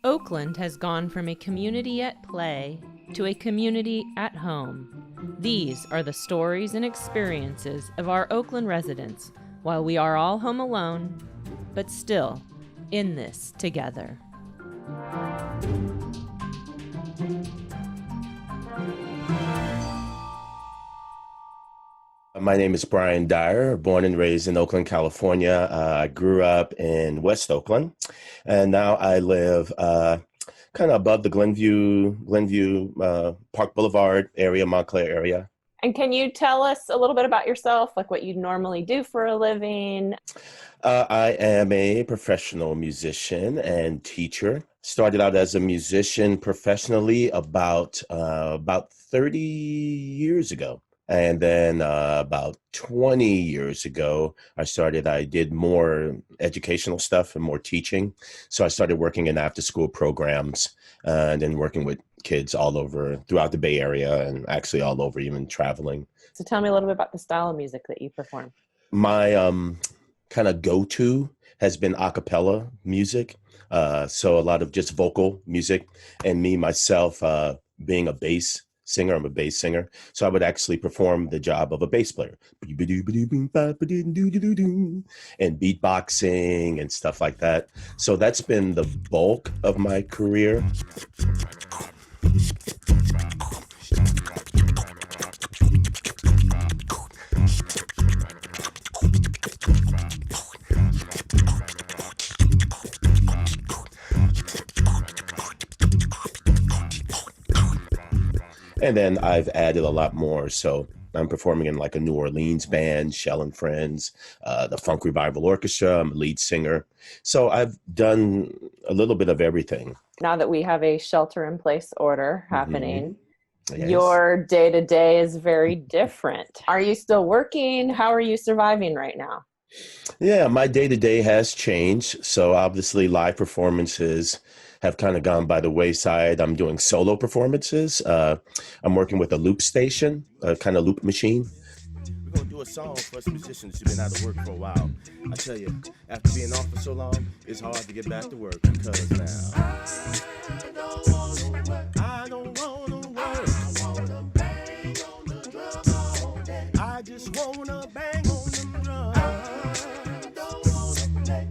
Oakland has gone from a community at play to a community at home. These are the stories and experiences of our Oakland residents while we are all home alone, but still in this together. My name is Bryan Dyer, born and raised in Oakland, California. I grew up in West Oakland, and now I live kind of above the Glenview Park Boulevard area, Montclair area. And can you tell us a little bit about yourself, like what you normally do for a living? I am a professional musician and teacher. Started out as a musician professionally about 30 years ago. And then about 20 years ago, I did more educational stuff and more teaching. So I started working in after-school programs and then working with kids all over throughout the Bay Area and actually all over, even traveling. So tell me a little bit about the style of music that you perform. My kind of go-to has been a cappella music. So a lot of just vocal music, and me, myself, being a bass singer. I'm a bass singer. So I would actually perform the job of a bass player and beatboxing and stuff like that. So that's been the bulk of my career. And then I've added a lot more. So I'm performing in like a New Orleans band, Shell and Friends, the Funk Revival Orchestra. I'm a lead singer. So I've done a little bit of everything. Now that we have a shelter-in-place order happening, Yes. Your day-to-day is very different. Are you still working? How are you surviving right now? Yeah, my day-to-day has changed. So obviously live performances have kind of gone by the wayside. I'm doing solo performances. I'm working with a loop station, a kind of loop machine. We're going to do a song for us musicians who've been out of work for a while. I tell you, after being off for so long, it's hard to get back to work because now I don't want to work. I just want to bang on the drum.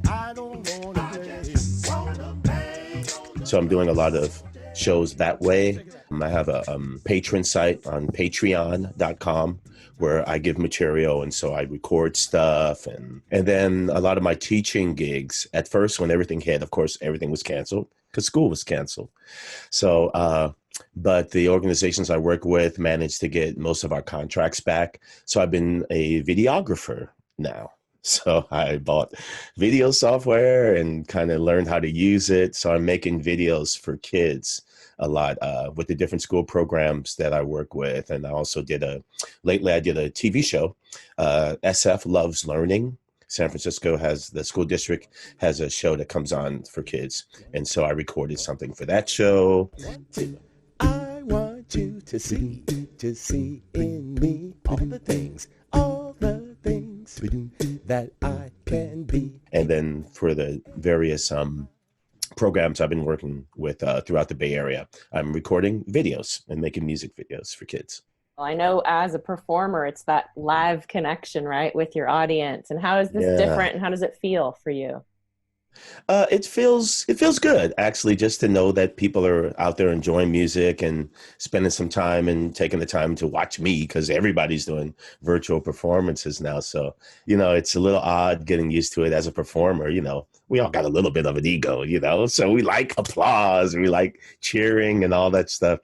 I don't want to play. So I'm doing a lot of shows that way. I have a patron site on patreon.com where I give material, and so I record stuff. And then a lot of my teaching gigs, at first when everything hit, of course, everything was canceled because school was canceled. So, but the organizations I work with managed to get most of our contracts back. So I've been a videographer now. So I bought video software and kind of learned how to use it. So I'm making videos for kids a lot with the different school programs that I work with. And I also lately I did a TV show, SF Loves Learning. San Francisco the school district has a show that comes on for kids. And so I recorded something for that show. I want you to see in me all the things that I can be. And then for the various programs I've been working with throughout the Bay Area, I'm recording videos and making music videos for kids. Well, I know as a performer, it's that live connection, right, with your audience. And how is this different, and how does it feel for you? It feels good, actually, just to know that people are out there enjoying music and spending some time and taking the time to watch me, because everybody's doing virtual performances now. So, it's a little odd getting used to it as a performer. We all got a little bit of an ego, so we like applause, we like cheering and all that stuff.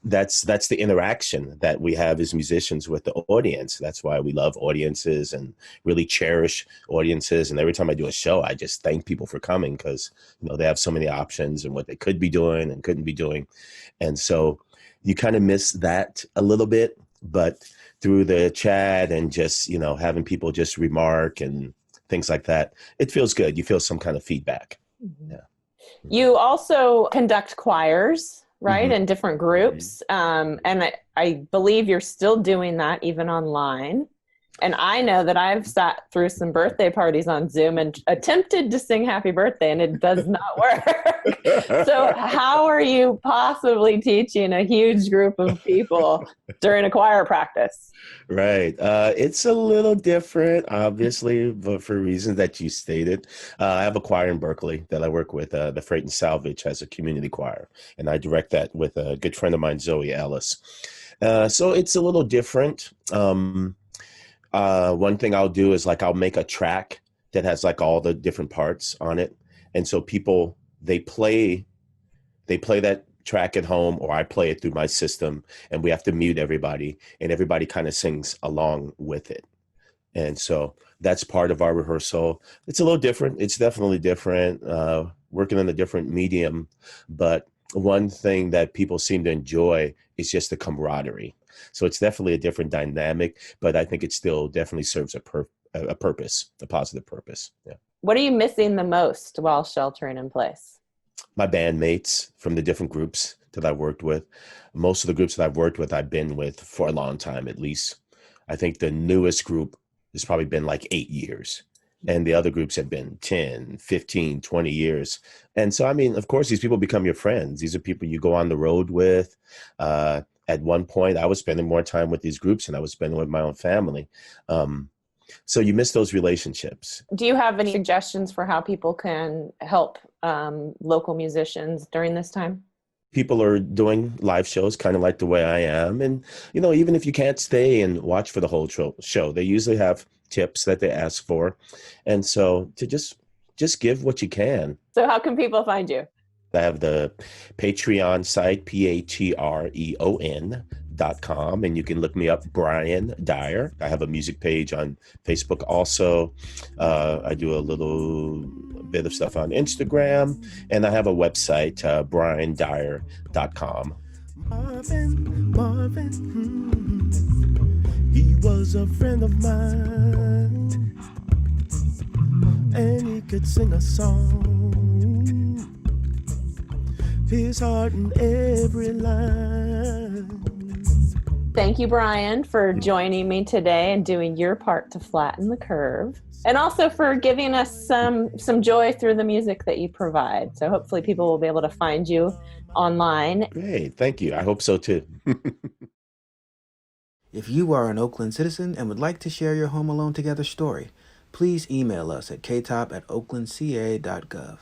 That's the interaction that we have as musicians with the audience. That's why we love audiences and really cherish audiences. And every time I do a show, I just thank people for coming because, they have so many options and what they could be doing and couldn't be doing. And so you kind of miss that a little bit, but through the chat and just, having people just remark and things like that, it feels good. You feel some kind of feedback. Mm-hmm. Yeah. You also conduct choirs, right, Mm-hmm. in different groups. And I believe you're still doing that even online. And I know that I've sat through some birthday parties on Zoom and attempted to sing happy birthday, and it does not work. So how are you possibly teaching a huge group of people during a choir practice? Right. It's a little different, obviously, but for reasons that you stated. I have a choir in Berkeley that I work with. The Freight and Salvage has a community choir, and I direct that with a good friend of mine, Zoe Ellis. So it's a little different. One thing I'll do is like I'll make a track that has like all the different parts on it, and so people they play that track at home, or I play it through my system, and we have to mute everybody, and everybody kind of sings along with it. And so that's part of our rehearsal. It's a little different. It's definitely different, working in a different medium. But one thing that people seem to enjoy is just the camaraderie. So it's definitely a different dynamic, but I think it still definitely serves a purpose, a positive purpose. Yeah. What are you missing the most while sheltering in place? My bandmates from the different groups that I've worked with. Most of the groups that I've worked with, I've been with for a long time, at least. I think the newest group has probably been like 8 years. And the other groups have been 10, 15, 20 years. And so, I mean, of course, these people become your friends. These are people you go on the road with. At one point, I was spending more time with these groups than I was spending with my own family. So you miss those relationships. Do you have any suggestions for how people can help local musicians during this time? People are doing live shows kind of like the way I am. And, you know, even if you can't stay and watch for the whole show, they usually have tips that they ask for. And so to just give what you can. So how can people find you? I have the Patreon site, patreon.com, and you can look me up, Bryan Dyer. I have a music page on Facebook also. I do a little bit of stuff on Instagram, and I have a website, BryanDyer.com. Marvin, he was a friend of mine, and he could sing a song. His heart in every line. Thank you, Bryan, for joining me today and doing your part to flatten the curve, and also for giving us some joy through the music that you provide. So hopefully people will be able to find you online. Great, thank you. I hope so too. If you are an Oakland citizen and would like to share your Home Alone Together story, please email us at ktop@oaklandca.gov.